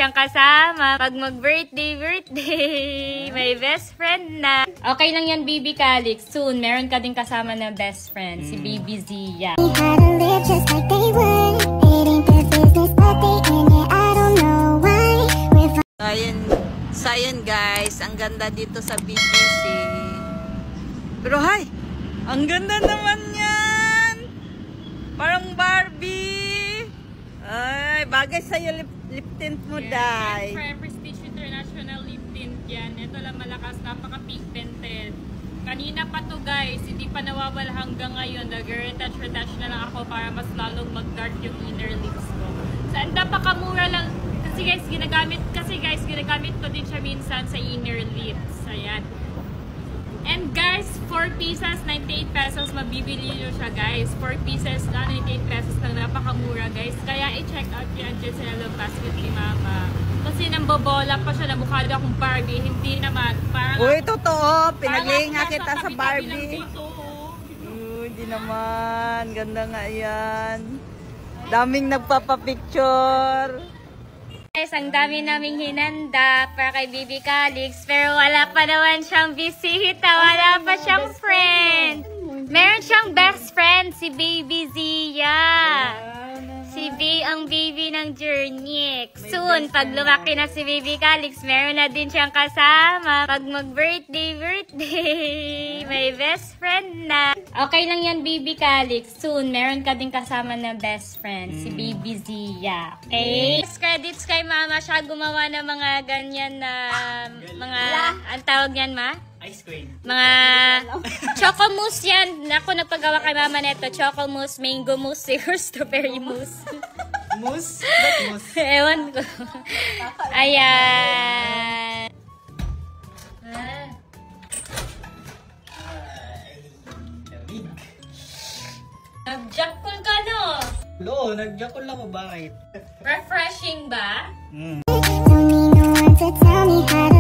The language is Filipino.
siyang kasama pag mag-birthday. May best friend na. Okay lang yan, Bibi Calix. Soon, meron ka din kasama na best friend, si Bibi Zia. So, ayan guys, ang ganda dito sa BGC. Pero hi, ang ganda naman yan. Parang Barbie. Ay, bagay sa'yo lip tint mo, Day. Yan, Prestige International lip tint yan. Ito lang malakas, napaka-pigmented. Kanina pa to guys, hindi pa nawawala hanggang ngayon. Nag-retouch na lang ako para mas lalong mag-dark yung inner lips ko. So, napakamura lang. Kasi guys, ginagamit ko din siya minsan sa inner lips. Ayan. And guys, 4 pieces, 98 pesos, mabibili nyo siya guys. 4 pieces na, 98 pesos lang, napakamura guys. Kaya i-check out yan dyan sa Hello Basket ni Mama. Kasi nambobola pa siya, namukha daw akong Barbie. Hindi naman. Parang, uy, totoo. Pinagli nga kita sa Barbie. Hindi naman. Ganda nga yan. Daming nagpapapicture. Guys, ang dami naming hinanda para kay Bibi Calix, pero wala pa naman siyang bisita, wala pa siyang friend. Meron siyang best friend, si Baby Zia. Si ang baby ng Journey. Soon, pag lumaki na si Bibi Calix, meron na din siyang kasama. Pag mag-birthday, may best friend na. Okay lang yan, Bibi Calix. Soon, meron ka din kasama na best friend, si Baby Zia. Okay? Credits kay Mama, siya gumawa ng mga ganyan na, ang tawag yan, Ma? Ice cream. Mga choco mousse yan. Ako nagpagawa kay Mama neto. Choco mousse, mango mousse, or strawberry mousse. Mousse? Ba't mousse? Ewan ko. Ayan. Nag-jackal ka, no? Lo, nag-jackal ako. Bakit? Refreshing ba? Don't need no one to tell me how to